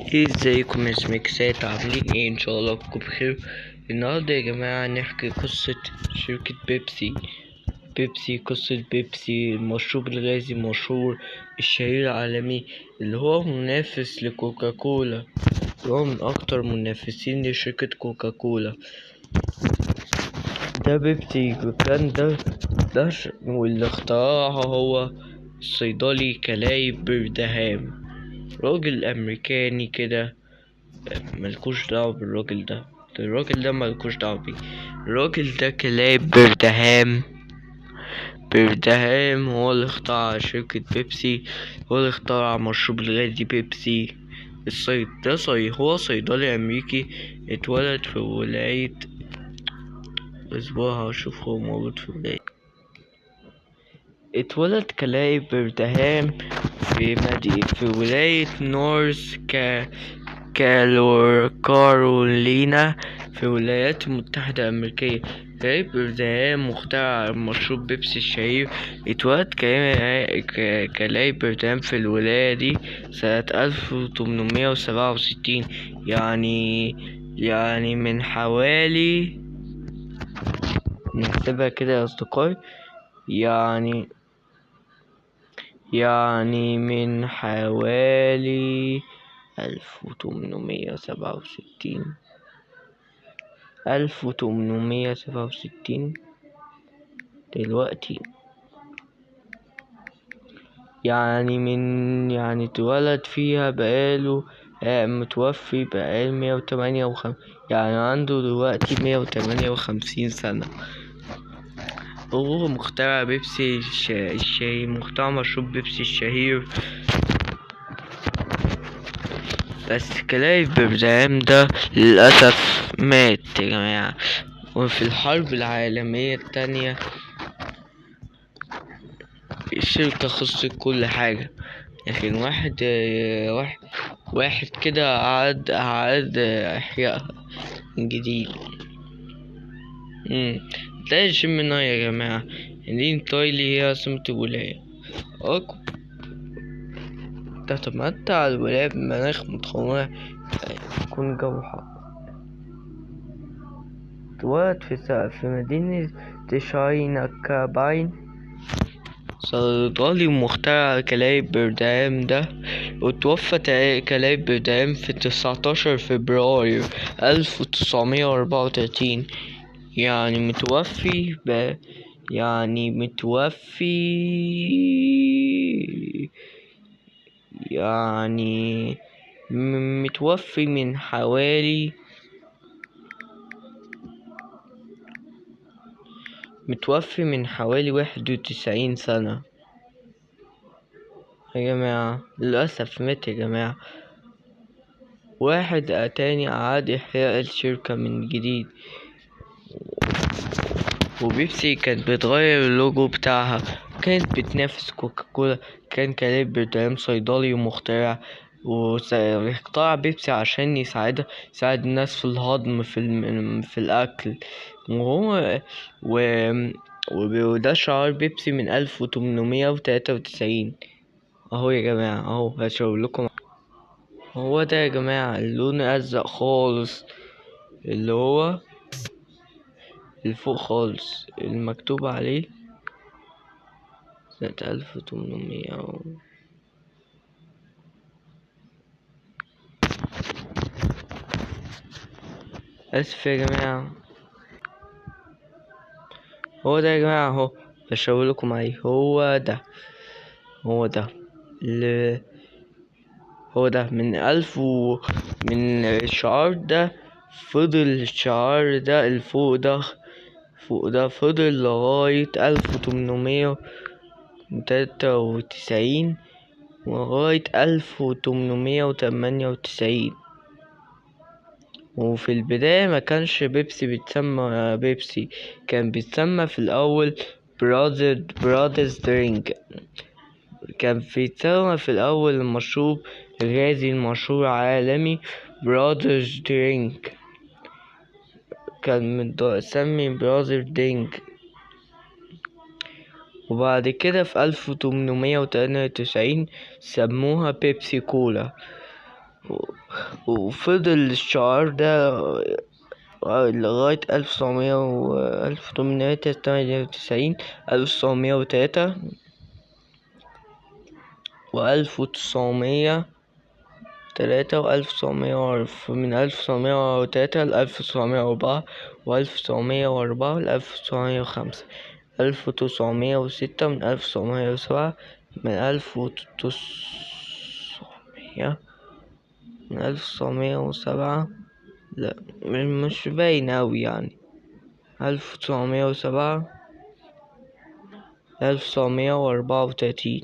ازيكم يا سميكسات، عاملين ايه؟ ان شاء الله تكونوا بخير. النهارده يا جماعه نحكي قصه شركه بيبسي. قصه بيبسي، المشروب الغازي المشهور الشهير العالمي اللي هو منافس لكوكاكولا، هو من اكتر منافسين لشركه كوكاكولا. ده بيبسي كان واللي اخترعها هو الصيدلي كلاي بردهام، راجل امريكاني كده. ملكوش دعوة بالراجل ده، الراجل ده ملكوش دعوة بيه. الراجل ده كلاب بردهام هو اللي اخترع شركة بيبسي، هو اللي اخترع مشروب الغازي بيبسي. هو صيدلي أمريكي، اتولد في ولاية، أسبوع هشوف هو موجود في ولاية. اتولد كلاي بردهام في ولاية كارولينا في الولايات المتحدة الأمريكية. كلاي بردهام مخترع مشروب بيبسي الشهير. اتولد كلاي بردهام في الولاية دي سنة 1867، يعني من حوالي، نحسبها كده يا أصدقائي، يعني من حوالي 1867 دلوقتي، يعني اتولد فيها بقاله متوفي بقاله 158، يعني عنده دلوقتي 158 سنة. هو مخترع بيبسي الشهير، مخترع مشروب بيبسي الشهير. بس كلاي بردهام ده للأسف مات يا جماعة، وفي الحرب العالمية التانية الشركة خسرت كل حاجة، لكن واحد كده عاد إحيائها من جديد. تلاقي جيميناي يا جماعة، لين تايلي هي عاصمة الولاية. تعتمدت على الولاية بمناخ متخوف، يكون جو حار. اتولد في مدينة شايناكاباين، صيدلي ومخترع كلاي بردهام ده. وتوفى كلاي بردهام في 19 فبراير 1934، يعني متوفي يعني متوفي من حوالي 91 سنة يا جماعة. للأسف مات يا جماعة. واحد تاني أعاد إحياء الشركة من جديد، وبيبسي كانت بتغير اللوجو بتاعها، كانت بتنافس كوكاكولا. كان كلاي بردهام صيدلي ومخترع، واخترع بيبسي عشان يساعد الناس في الهضم في الأكل. وده شعار بيبسي من 1893. اهو يا جماعة، اهو هشاور لكم. هو ده يا جماعة اللون أزرق خالص، اللي هو الفوق خالص المكتوب عليه سنة 1800 آسف يا جماعة. هو ده يا جماعة، اهو بشاور لكم عليه. هو ده هو ده من الشعار ده. فضل الشعار ده الفوق ده فضل لغاية 1893 ولغاية 1898. وفي البداية ما كانش بيبسي بيتسمى بيبسي، كان بيتسمى في الأول برادرز درينك. كان بيتسمى في الأول المشروب الغازي المشهور عالمي برادرز درينك، كان متسمي براذر درينك. وبعد كده في 1898 سموها بيبسي كولا. وفضل الشعار ده لغاية 1898 1903 و1903 من 1903 ل1904 و1904 ل1905 1906 من 1907 من 1907 لا مش باين أوي يعني 1907 1934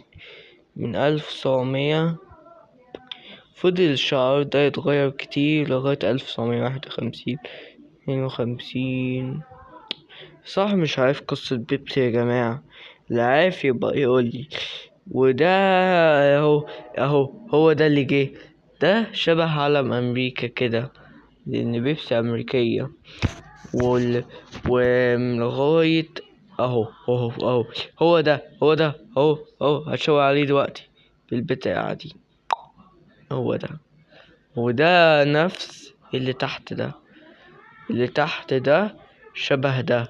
من 1900 فضل الشعار ده يتغير كتير لغاية 1951 52 صح. مش عارف قصة بيبسي يا جماعة، اللي عارف يبقى يقولي. وده هو ده اللي جه، ده شبه علم أمريكا كده لأن بيبسي أمريكية. ولغاية أهو هو ده هشاور عليه دلوقتي بالبتاعة دي. هو ده وده نفس اللي تحت ده، اللي تحت ده شبه ده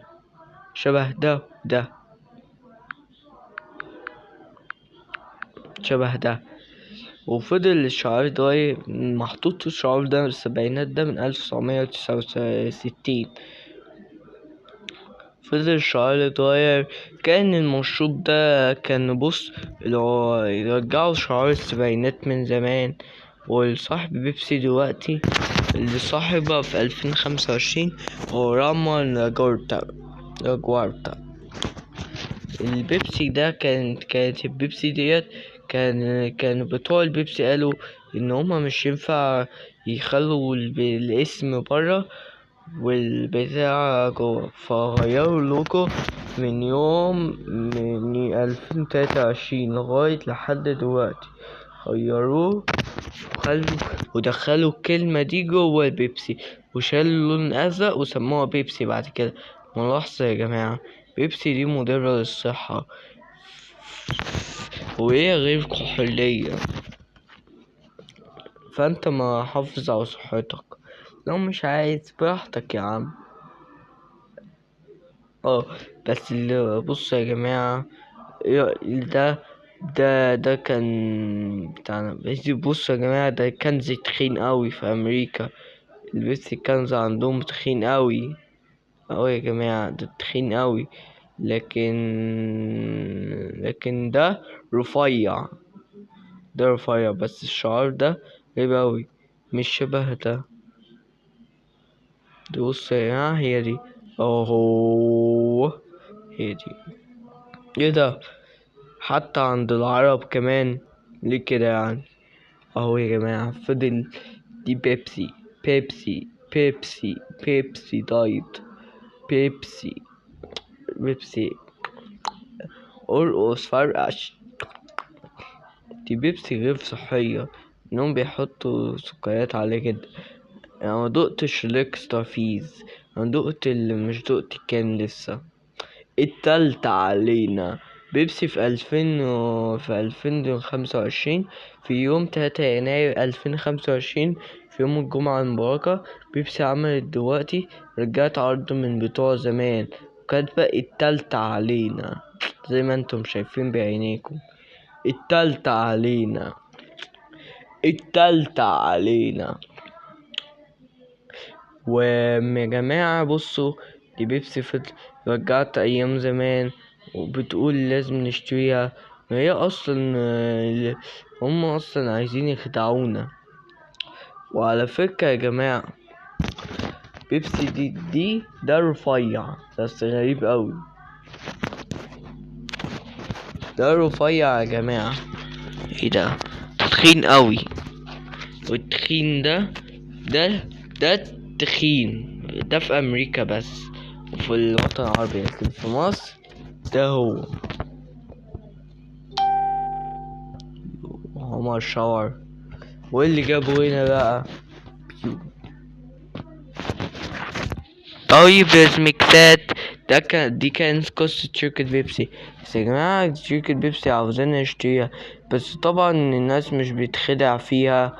شبه ده. وفضل الشعار ده محطوط الشعار ده من السبعينات ده من 1969. فضل الشعار يتغير. كان المشروب ده كان بص يرجعوا شعار السبعينات من زمان. والصاحب بيبسي دلوقتي اللي صاحبها في 2025 هو رامان لاجوارتا. البيبسي ده كانت البيبسي ديت كان بتوع البيبسي قالوا ان هما مش ينفع يخلوا الاسم برا والبتاع جوا، فغيروا اللوجو من يوم من 2023 لغاية لحد دلوقتي. غيروه ودخلوا الكلمة دي جوا البيبسي وشالوا اللون الأزرق وسموها بيبسي بعد كده. ملاحظة يا جماعة، بيبسي دي مضرة للصحة وهي غير كحولية، فانت ما حافظ على صحتك. لو مش عايز براحتك يا عم. بس اللي بص يا جماعة، ده كان بتاعنا. بس بص يا جماعة، ده كنز تخين قوي في امريكا. البيبسي كنز عندهم تخين قوي يا جماعة، ده تخين قوي. لكن ده رفيع، بس الشعار ده غريب اوي، مش شبه ده. بص يا جماعة، هي دي هي دي. ايه ده؟ حتى عند العرب كمان ليه كده يعني؟ يا جماعة، فضل دي بيبسي دايت بيبسي ارقص فرقش. دي بيبسي غير صحية، انهم بيحطوا سكريات عالية جدا. انا ما دقتش الاكسترا فيز، انا دقت اللي مش دقت كان لسه. التالتة علينا بيبسي في 2025 في يوم 3 يناير 2025 في يوم الجمعة المباركة. بيبسي عملت دلوقتي رجعت عرض من بتوع زمان وكاتبة التالتة علينا زي ما انتم شايفين بعينيكم. التالتة علينا. ويا جماعة بصوا، دي بيبسي رجعت ايام زمان وبتقول لازم نشتريها. ما هي اصلا هم اصلا عايزين يخدعونا. وعلى فكرة يا جماعة، بيبسي ده رفيع بس غريب قوي. ده رفيع يا جماعة، ايه ده؟ تخين قوي. والتخين ده تخين ده في امريكا بس وفي الوطن العربي، لكن في مصر ده هو عمر شاور. واللي جابه هنا بقى طيب الميكسات ده دي كانت قصة شركة بيبسي. بس يا جماعة، شركة بيبسي عاوزين نشتريها، بس طبعا الناس مش بتخدع فيها،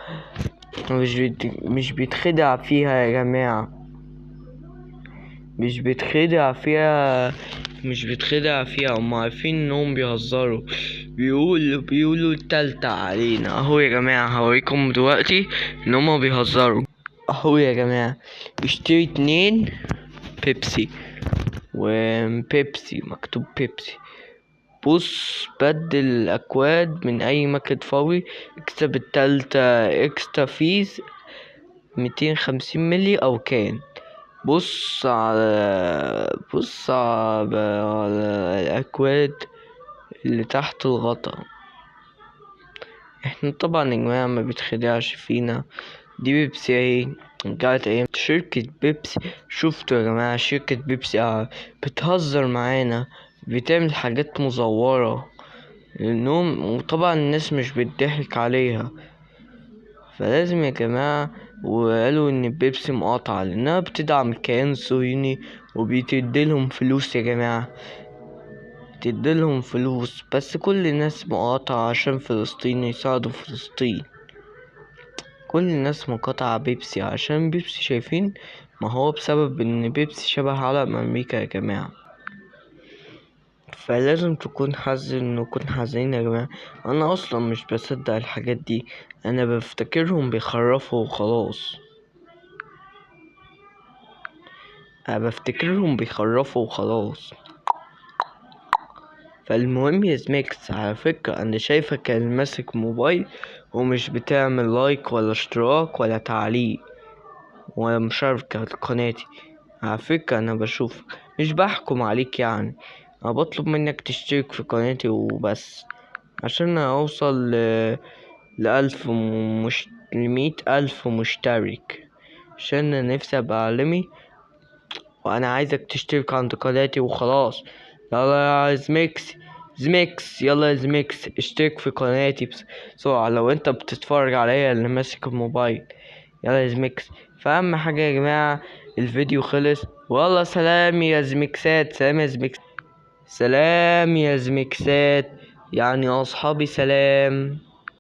مش بيتخدع فيها يا جماعة، مش بيتخدع فيها. هم عارفين انهم بيهزروا، بيقولوا التالتة علينا. اهو يا جماعة هوريكم دلوقتي ان هما بيهزروا. اهو يا جماعة اشتري 2 بيبسي، وبيبسي مكتوب بيبسي. بص بدل الاكواد من اي ماركت فوري، اكسب التالتة اكسترا فيز 250 ملي او كان. بص على الأكواد اللي تحت الغطا. احنا طبعا يا جماعة ما بيتخدعش فينا. دي بيبسي اهي، رجعت ايام شركة بيبسي. شفتوا يا جماعة شركة بيبسي بتهزر معانا، بتعمل حاجات مزورة لأنهم، وطبعا الناس مش بتضحك عليها. فلازم يا جماعة، وقالوا ان بيبسي مقاطعة لانها بتدعم الكيان الصهيوني وبتديلهم فلوس يا جماعة، بتديلهم فلوس. بس كل الناس مقاطعة عشان فلسطين، يساعدوا فلسطين. كل الناس مقاطعة بيبسي عشان بيبسي شايفين، ما هو بسبب ان بيبسي شبه علم امريكا يا جماعة. فلازم تكون حزين يا جماعة. انا اصلا مش بصدق الحاجات دي، انا بفتكرهم بيخرفوا وخلاص. فالمهم يا زميكس، على فكرة انا شايفك كان ماسك موبايل ومش بتعمل لايك ولا اشتراك ولا تعليق ولا مشاركة لقناتي. على فكرة انا بشوفك، مش بحكم عليك يعني. انا بطلب منك تشترك في قناتي وبس، عشان اوصل ل100,000 مشترك، عشان أنا نفسي ابقى عالمي. وانا عايزك تشترك عند قناتي وخلاص. يلا يا زميكس يلا يا زميكس اشترك في قناتي بسرعة لو انت بتتفرج عليا اللي ماسك الموبايل. يلا يا زميكس. فاهم حاجة يا جماعة، الفيديو خلص والله. سلام يا زميكسات، سلام يا زميكسات يعني اصحابي، سلام.